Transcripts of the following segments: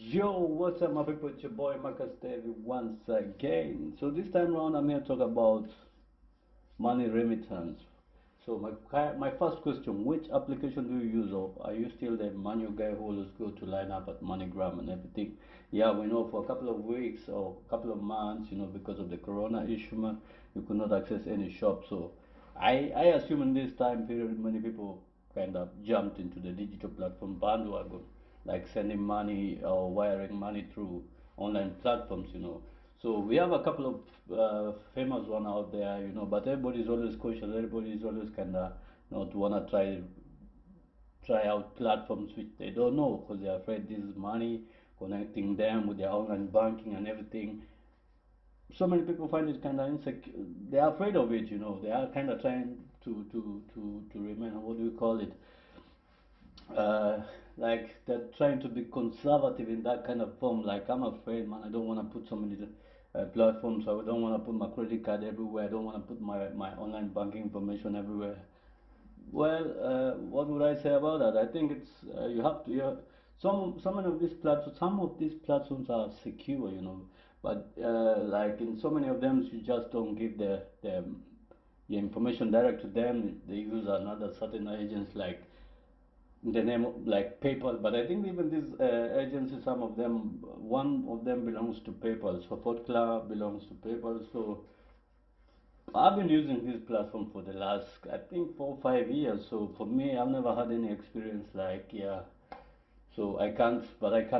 Yo, what's up, my people? It's your boy Marcus Davey once again. So this time around, I'm here to talk about money remittance. So my first question: which application do you use, or are you still the manual guy who always go to line up at MoneyGram and everything? Yeah, we know for a couple of weeks or a couple of months, because of the Corona issue, man, you could not access any shop. So I assume in this time period, many people kind of jumped into the digital platform bandwagon, like sending money or wiring money through online platforms. So we have a couple of famous one out there, but everybody's always cautious. Everybody's always kind of not wanna try out platforms which they don't know because they're afraid this is money connecting them with their online banking and everything. So many people find it kind of insecure. They are afraid of it. They are kind of trying to remain, what do we call it? uh, like they're trying to be conservative in that kind of form. Like, I'm afraid, man, I don't want to put so many platforms. I don't want to put my credit card everywhere. I don't want to put my online banking information everywhere. Well, what would I say about that? I think it's you have to. Some of these platforms are secure, but like in so many of them, you just don't give the information direct to them. They use another certain agents like the name like PayPal, but I think even these agencies, some of them, one of them belongs to PayPal. So Fort Club belongs to PayPal. So I've been using this platform for the last, I think, 4 or 5 years. So for me, I've never had any experience like, yeah. So I can't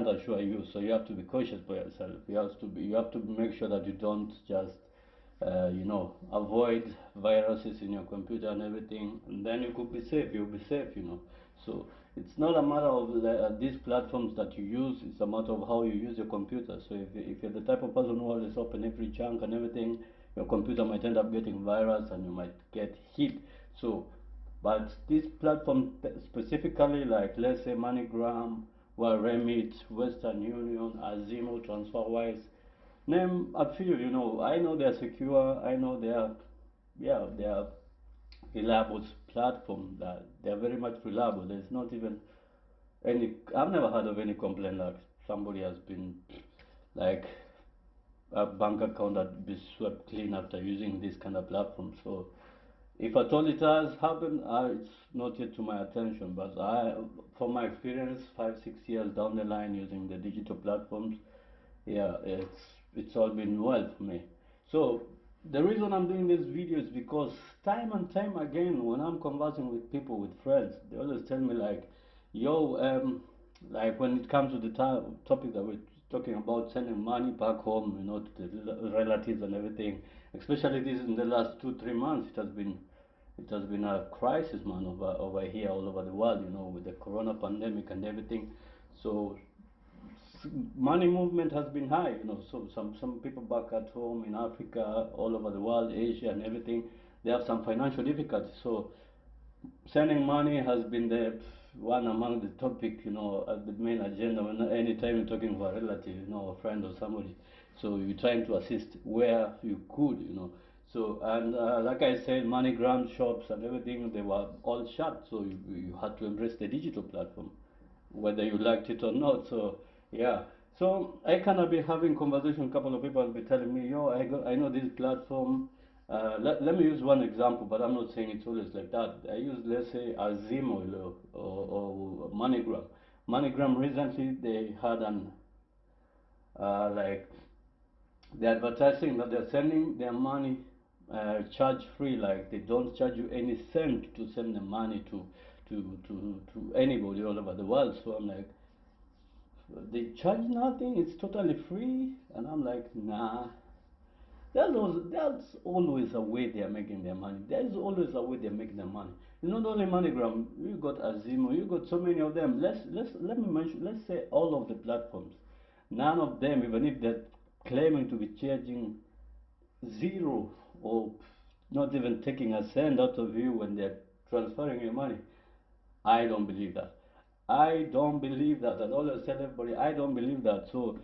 assure you. So you have to be cautious for yourself. You have to make sure that you don't just, avoid viruses in your computer and everything, and then you could be safe. You'll be safe. So it's not a matter of these platforms that you use. It's a matter of how you use your computer. So if you're the type of person who always open every junk and everything, your computer might end up getting virus and you might get hit. So but this platform specifically, like let's say MoneyGram, Remit, Western Union, Azimo, Transferwise, name a few. I know they're secure. I know they are reliable platform. That they're very much reliable. There's not even any. I've never heard of any complaint like somebody has been like a bank account that be swept clean after using this kind of platform. So if at all it has happened, it's not yet to my attention. But from my experience, 5, 6 years down the line using the digital platforms, yeah, it's all been well for me. So the reason I'm doing this video is because time and time again, when I'm conversing with people, with friends, they always tell me like, yo, like when it comes to the topic that we're talking about, sending money back home, to the relatives and everything, especially this in the last 2, 3 months, it has been a crisis, man, over here, all over the world, with the corona pandemic and everything. So money movement has been high. So some people back at home in Africa, all over the world, Asia and everything, they have some financial difficulties. So sending money has been the one among the topic, at the main agenda. When anytime you're talking about a relative, a friend or somebody, so you're trying to assist where you could. So and like I said, MoneyGram shops and everything, they were all shut. So you had to embrace the digital platform, whether you liked it or not. So yeah. So I cannot be having conversation. A couple of people will be telling me, yo, I know this platform. Let me use one example, but I'm not saying it's always like that. I use, let's say, Azimo or MoneyGram. MoneyGram recently they had an like they're advertising that they're sending their money charge free. Like they don't charge you any cent to send the money to anybody all over the world. So I'm like, they charge nothing. It's totally free, and I'm like, nah. There's always a way they are making their money. There's always a way they're making their money. It's not only MoneyGram. You got Azimo. You got so many of them. Let me mention. Let's say all of the platforms. None of them, even if they're claiming to be charging zero or not even taking a cent out of you when they're transferring your money, I don't believe that. I don't believe that. And always tell everybody, I don't believe that. So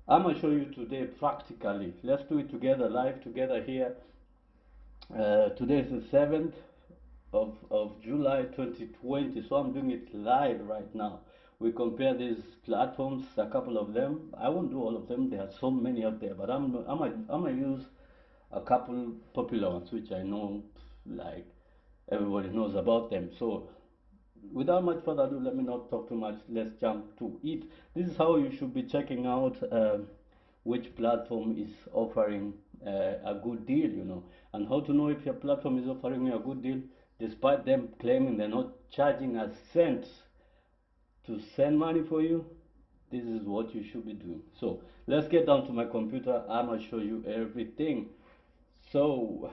I'm gonna show you today practically. Let's do it together, live together here. Today is the 7th of July 2020, so I'm doing it live right now we compare these platforms, a couple of them. I won't do all of them. There are so many out there, but I'm gonna use a couple popular ones which I know, like everybody knows about them. So without much further ado, let me not talk too much. Let's jump to it. This is how you should be checking out which platform is offering a good deal, and how to know if your platform is offering you a good deal, despite them claiming they're not charging a cent to send money for you. This is what you should be doing. So let's get down to my computer. I'm gonna show you everything. So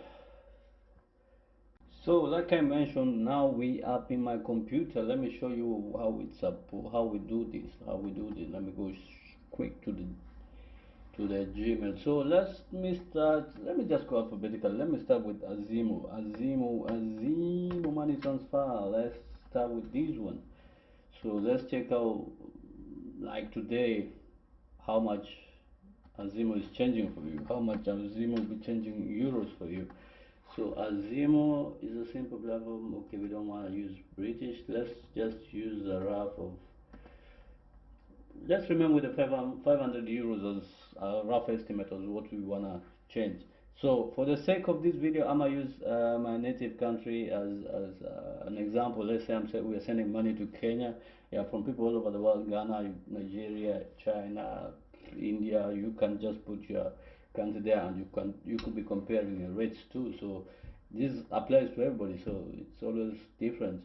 like I mentioned, now we up in my computer. Let me show you how it's up, how we do this. Let me go quick to the Gmail. So let me just go alphabetical. Let me start with Azimo money transfer. Let's start with this one. So let's check out, like today, how much Azimo is changing for you, how much Azimo will be changing euros for you. So Azimo is a simple platform. Okay, we don't want to use British. Let's just use a rough of, let's remember the 500 euros as a rough estimate of what we want to change. So for the sake of this video, I'm gonna use my native country as an example. Let's say we're sending money to Kenya. Yeah, from people all over the world: Ghana, Nigeria, China, India. You can just put your country there, and you could be comparing your rates too. So this applies to everybody. So it's always different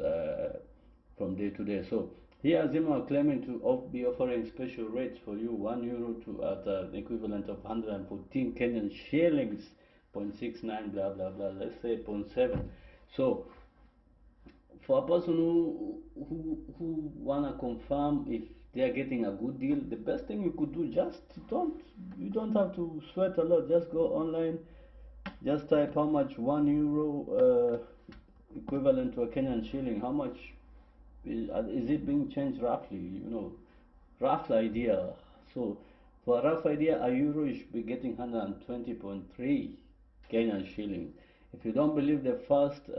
from day to day. So here Zimo are claiming to be offering special rates for you: €1 to at the equivalent of 114 Kenyan shillings, 0.69, blah blah blah. Let's say 0.7. So for a person who wanna confirm if they are getting a good deal, the best thing you could do, just you don't have to sweat a lot. Just go online, just type how much €1 equivalent to a Kenyan shilling, how much is it being changed roughly, rough idea. So for a rough idea, a euro you should be getting 120.3 Kenyan shilling. If you don't believe the first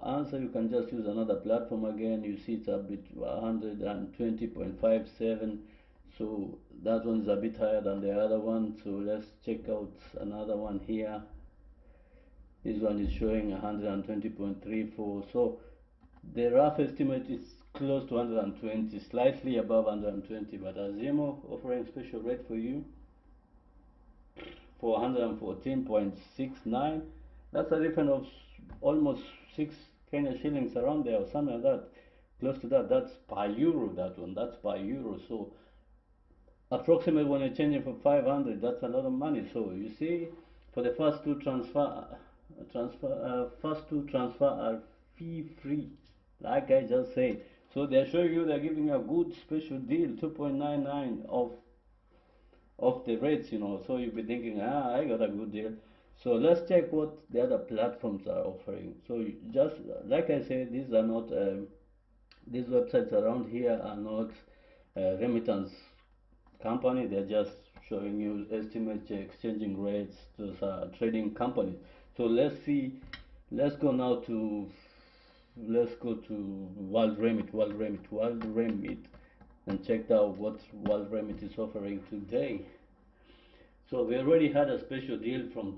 answer, you can just use another platform again. You see it's a bit 120.57. So that one's a bit higher than the other one. So let's check out another one here. This one is showing 120.34. So the rough estimate is close to 120, slightly above 120. But Azimo offering special rate for you for 114.69. That's a difference of almost 6 Kenya shillings around there, or something like that, close to that. That's per euro. That's per euro. So approximately, when you're changing for 500, that's a lot of money. So you see, for the first two transfer are fee free, like I just said. So they're showing you, they're giving a good special deal, 2.99 of the rates, so you'll be thinking, I got a good deal. So let's check what the other platforms are offering. So just like I said, these are not these websites around here are not remittance company. They're just showing you estimates, exchanging rates. Those are trading companies. So let's go now to, let's go to World Remit, and check out what World Remit is offering today. So we already had a special deal from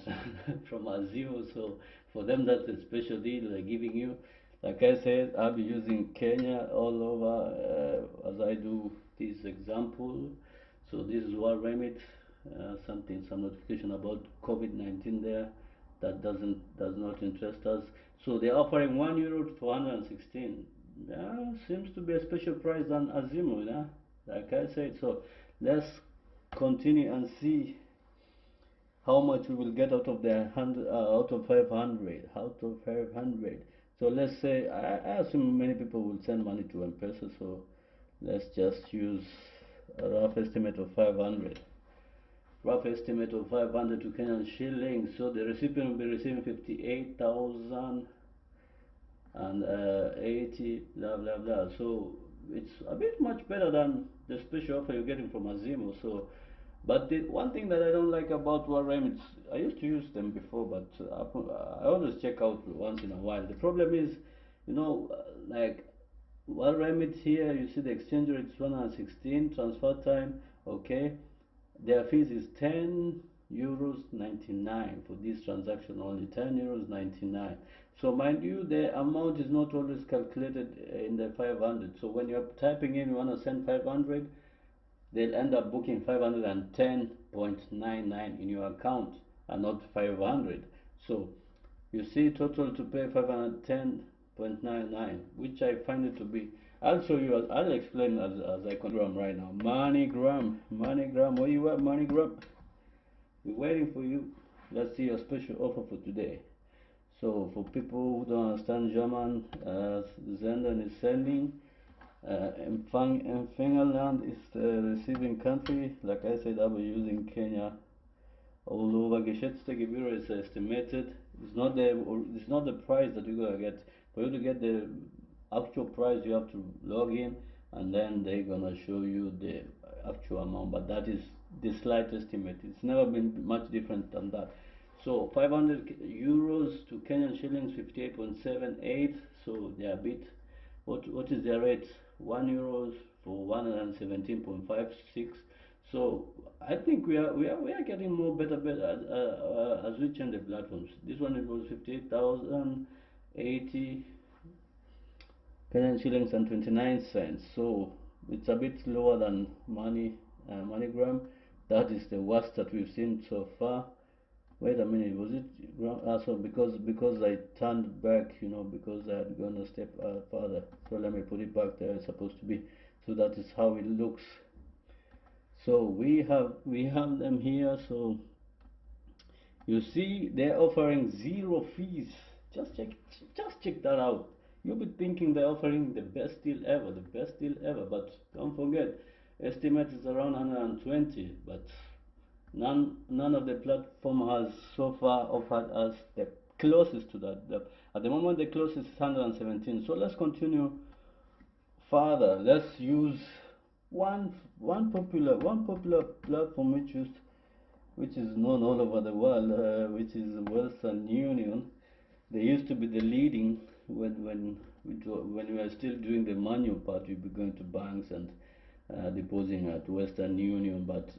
from Azio. So for them, that's a special deal they're giving you. Like I said, I'll be using Kenya all over as I do this example. So this is World Remit. Some notification about COVID-19 there. That does not interest us. So they're offering €1 for 116. Yeah, seems to be a special price than Azimo, yeah? Like I said. So let's continue and see how much we will get out of the out of 500. So let's say I assume many people will send money to M-Pesa. So let's just use a rough estimate of 500. Rough estimate of 500 to Kenyan shillings. So the recipient will be receiving 58,080, blah blah blah. So it's a bit much better than the special offer you're getting from Azimo. So, but the one thing that I don't like about World Remits, I used to use them before, but I always check out once in a while. The problem is, like One remit here, you see the exchange rate is 116, transfer time, okay. Their fees is 10 euros 99 for this transaction only, 10 euros 99. So mind you, the amount is not always calculated in the 500. So when you're typing in you want to send 500, they'll end up booking 510.99 in your account and not 500. So you see total to pay 510.99, which I find it to be. I'll show you, I'll explain as I confirm right now. MoneyGram, where you at, MoneyGram? We're waiting for you. Let's see your special offer for today. So for people who don't understand German, Zenden is sending, Empfängerland is the receiving country. Like I said, I'll be using Kenya. Although geschätzte Gebühr is estimated, it's not the price that you're gonna get. For you to get the actual price, you have to log in, and then they're gonna show you the actual amount. But that is the slight estimate. It's never been much different than that. So 500 euros to Kenyan shillings, 58.78. So they are a bit. What is their rate? 1 euros for 117.56. So I think we are getting more better as we change the platforms. This one it was 58,080 Kenyan shillings and 29 cents. So it's a bit lower than MoneyGram. That is the worst that we've seen so far. Wait a minute, was it so because I turned back, because I had gone a step further. So let me put it back there it's supposed to be. So that is how it looks. So we have them here. So you see they're offering 0 fees. Just check that out. You'll be thinking they're offering the best deal ever, but don't forget, estimate is around 120, but none of the platform has so far offered us the closest to that. At the moment the closest is 117. So let's continue further. Let's use one popular platform which is known all over the world, which is Western Union. They used to be the leading when we were still doing the manual part. We'd be going to banks and depositing at Western Union, but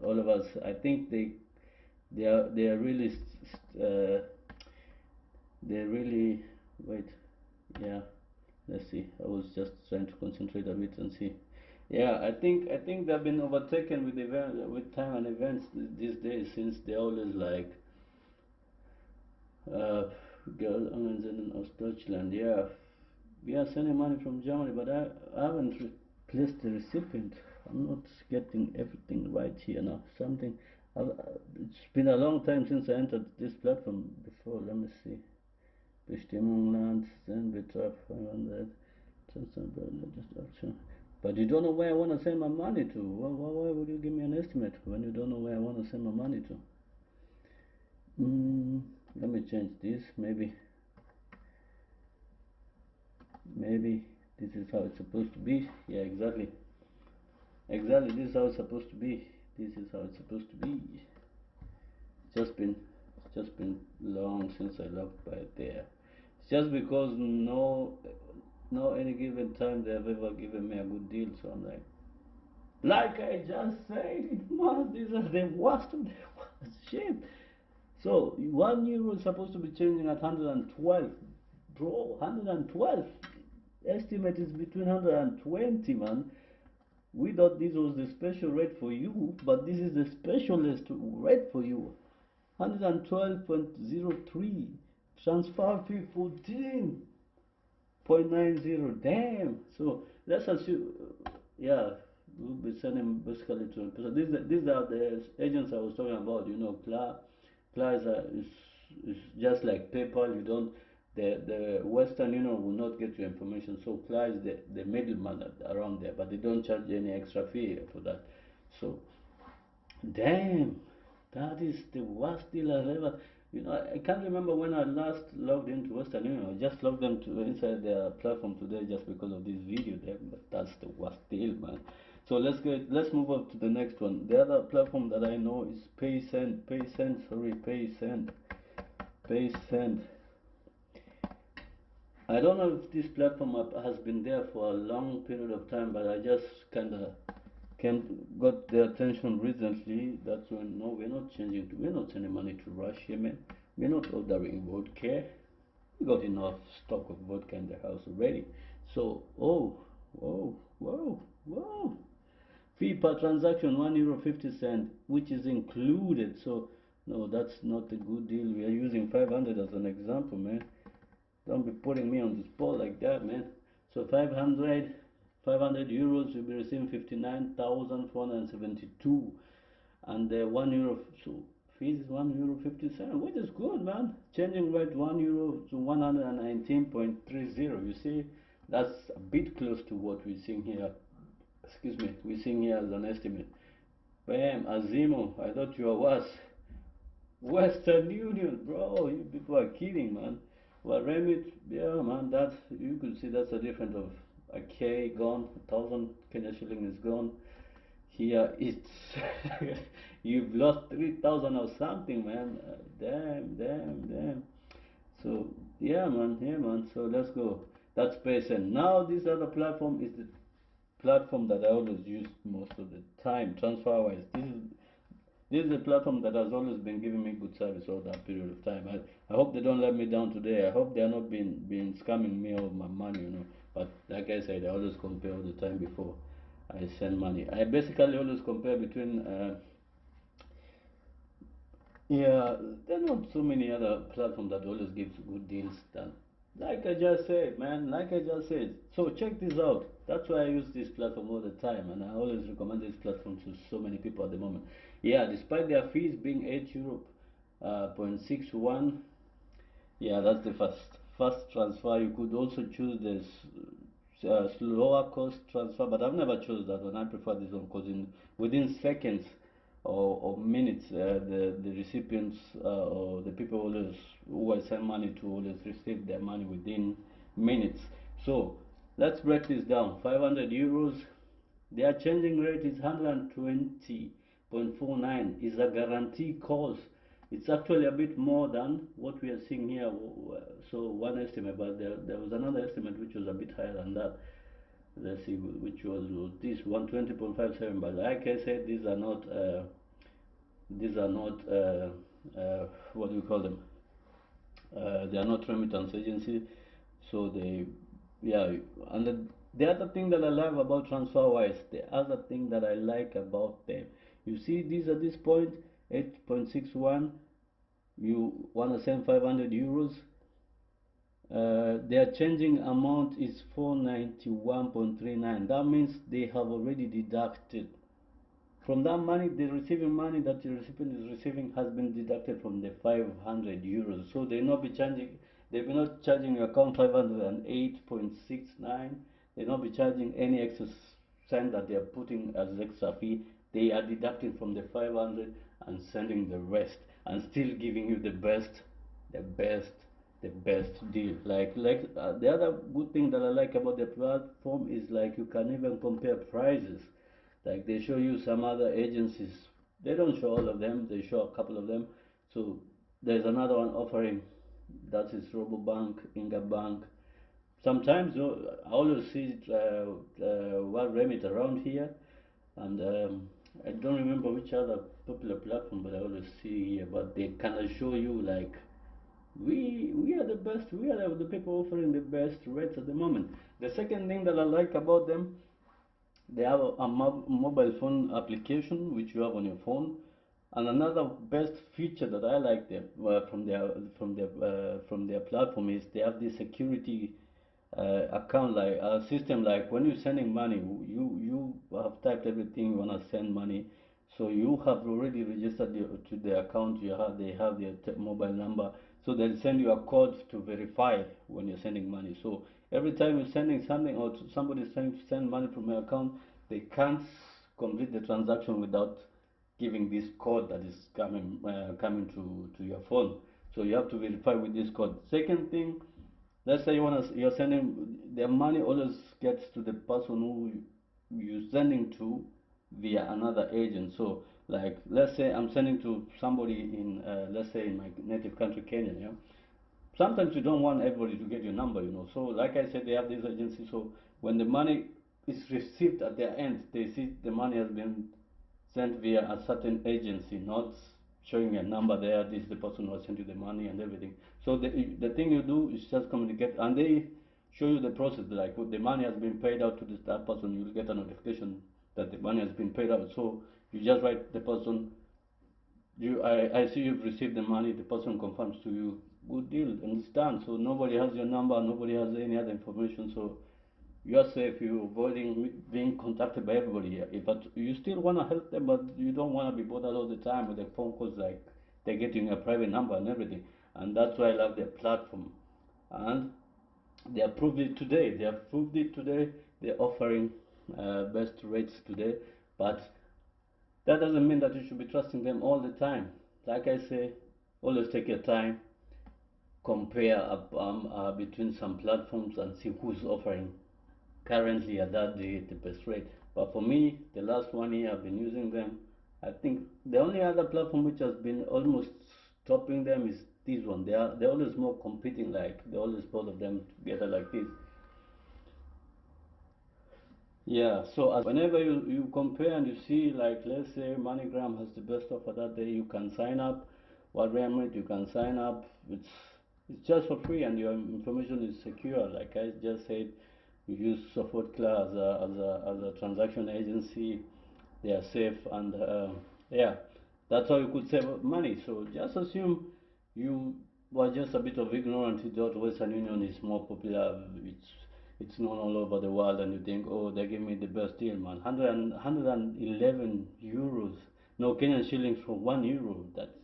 all of us, I think they are really they're really wait, yeah. Let's see. I was just trying to concentrate a bit and see. Yeah, I think they've been overtaken with time and events these days, since they're always like girl in Deutschland. Yeah, we are sending money from Germany, but I haven't replaced the recipient. I'm not getting everything right here now. It's been a long time since I entered this platform before. Let me see. Bestimmung Land, then Betrag 500, but you don't know where I want to send my money to. Why would you give me an estimate when you don't know where I want to send my money to? Let me change this. Maybe this is how it's supposed to be. Yeah, exactly. This is how it's supposed to be. Just been long since I logged by there. It's just because no any given time they have ever given me a good deal. So I'm like I just said, man, these are the worst of the worst shit. So 1 euro is supposed to be changing at 112, bro. 112. Estimate is between 120, man. We thought this was the special rate for you, but this is the specialist rate for you. 112.03. Transfer fee 14.90. Damn. So let's assume, yeah, we'll be sending basically to. So these are the agents I was talking about. Klar is just like PayPal. You don't. The Western Union will not get your information. So Klar is the middleman around there, but they don't charge any extra fee for that. So, damn, that is the worst deal I've ever. I can't remember when I last logged into Western Union. I just logged them to inside their platform today just because of this video there. But that's the worst deal, man. So let's move up to the next one. The other platform that I know is Paysend. Paysend. I don't know if this platform has been there for a long period of time, but I just kind of got their attention recently. That's when, no, we're not sending money to Russia, man. We're not ordering vodka. We got enough stock of vodka in the house already. So, oh, whoa, whoa, whoa. Fee per transaction, €1.50, which is included. So, no, that's not a good deal. We are using 500 as an example, man. Don't be putting me on the spot like that, man. So 500 euros, you'll be receiving 59,472, and €1. So fees is €1.50, which is good, man. Changing rate €1 to 119.30. You see, that's a bit close to what we're seeing here. Excuse me, we're seeing here as an estimate. Bam, Azimo, I thought you were worse. Western Union, bro, you people are kidding, man. Well, Remit, yeah, man, that you could see that's a difference of a K gone, 1,000 Kenya shilling is gone. Here it's you've lost 3,000 or something, man. Damn, damn, damn. So yeah, man, yeah, man. So let's go. That's Paysend. Now this other platform is the platform that I always use most of the time. Transferwise. This is a platform that has always been giving me good service all that period of time. I hope they don't let me down today. I hope they are not being scamming me of my money, you know. But like I said, I always compare all the time before I send money. I basically always compare between yeah, there are not so many other platforms that always gives good deals than, like I just said, man, like I just said. So check this out. That's why I use this platform all the time, and I always recommend this platform to so many people at the moment. Yeah, despite their fees being €8, 0.61. Yeah, that's the fast transfer. You could also choose this slower cost transfer, but I've never chosen that one. I prefer this one because within seconds or minutes, the recipients or the people who I send money to always receive their money within minutes. So let's break this down. €500, their changing rate is 120.49. Is a guarantee cost. It's actually a bit more than what we are seeing here. So one estimate, but there was another estimate which was a bit higher than that. Let's see which was this 120.57. But like I said, these are not what do you call them? They are not remittance agency, so they, yeah. And the other thing that I love about Transferwise, the other thing that I like about them, you see these at this point, 8.61. You want to send €500. Their changing amount is 491.39. That means they have already deducted from that money. The receiving money that the recipient is receiving has been deducted from the €500. So they not be charging. They will not charging your account 508.69. They not be charging any excess cent that they are putting as extra fee. They are deducting from the 500 and sending the rest, and still giving you the best, the best, the best deal. The other good thing that I like about the platform is like you can even compare prices. Like they show you some other agencies, they don't show all of them, they show a couple of them. So there's another one offering, that is Robobank, Inga Bank. Sometimes I always see one remit around here, and I don't remember which other popular platform, but I always see here. But they kind of show you like we are the best, we are the people offering the best rates at the moment. The second thing that I like about them, they have a mobile phone application which you have on your phone, and another best feature that I like them from their platform is they have this security account, like a system. Like when you're sending money, you have typed everything you wanna send money, so you have already registered to the account. They have your mobile number, so they'll send you a code to verify when you're sending money. So every time you're sending something or somebody's trying to send money from your account, they can't complete the transaction without giving this code that is coming to your phone. So you have to verify with this code. Second thing, let's say you're sending their money, always gets to the person who you're sending to via another agent. So like let's say I'm sending to somebody in let's say in my native country Kenya, yeah. sometimes you don't want everybody to get your number, you know. So like I said, they have this agency, so when the money is received at their end, they see the money has been sent via a certain agency, not showing a number there, this is the person who has sent you the money and everything. So the thing you do is just communicate, and they show you the process, like the money has been paid out to that person, you will get a notification that the money has been paid out. So you just write the person, I see you've received the money, the person confirms to you, good deal, and it's done. So nobody has your number, nobody has any other information, so you're safe, you're avoiding being contacted by everybody. But you still want to help them, but you don't want to be bothered all the time with the phone calls, like they're getting a private number and everything. And that's why I love their platform. And they approved it today. They're offering best rates today, but that doesn't mean that you should be trusting them all the time. Like I say, always take your time, compare between some platforms and see who's offering currently at that day the best rate. But for me, the last 1 year I've been using them. I think the only other platform which has been almost topping them is this one. They're always more competing, like they always both of them together like this. Yeah, so whenever you compare and you see, like, let's say MoneyGram has the best offer that day, you can sign up. What Remit, you can sign up. It's just for free, and your information is secure. Like I just said, you use Software as a transaction agency. They are safe, and yeah, that's how you could save money. So just assume you were just a bit of ignorant. You thought Western Union is more popular. It's known all over the world, and you think, oh, they give me the best deal, man. 111 euros, no, Kenyan shillings for 1 euro. That's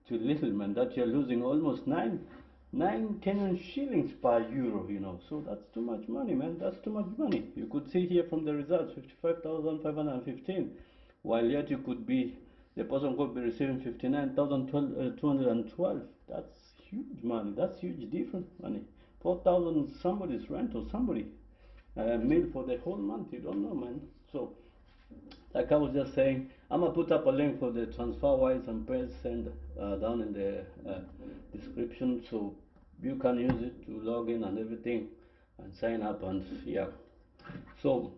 too little, man. That you're losing almost nine Kenyan shillings per euro, you know. So that's too much money, man. That's too much money. You could see here from the results, 55,515, while yet the person could be receiving 59,212. That's huge money. That's huge difference money. 4,000 somebody's rent, or somebody meal for the whole month. You don't know, man. So like I was just saying, I'm gonna put up a link for the Transferwise and Paysend down in the description, so you can use it to log in and everything and sign up. And yeah, so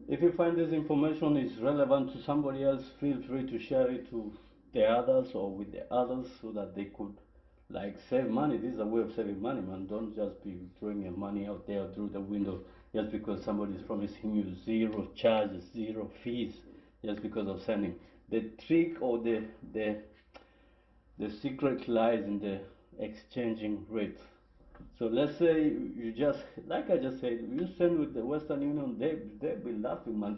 if you find this information is relevant to somebody else, feel free to share it to the others or with the others, so that they could, like, save money. This is a way of saving money, man. Don't just be throwing your money out there through the window just because somebody is promising you zero charges, zero fees, just because of sending. The trick, or the secret lies in the exchanging rate. So let's say you just, like I just said, you send with the Western Union, they'll be laughing, man.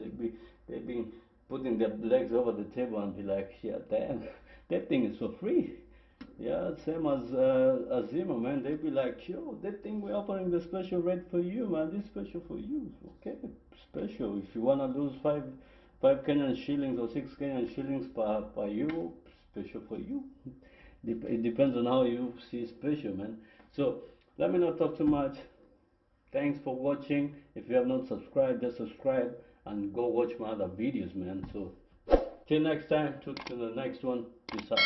They'll be putting their legs over the table and be like, yeah, damn, that thing is for free. Yeah, same as Zima, man. They'll be like, yo, that thing we're offering the special rate for you, man. This special for you. Okay, special. If you wanna lose five Kenyan shillings or 6 Kenyan shillings per euro, special for you. It depends on how you see special, man. So let me not talk too much. Thanks for watching. If you have not subscribed, just subscribe and go watch my other videos, man. So till next time, to the next one. Peace out.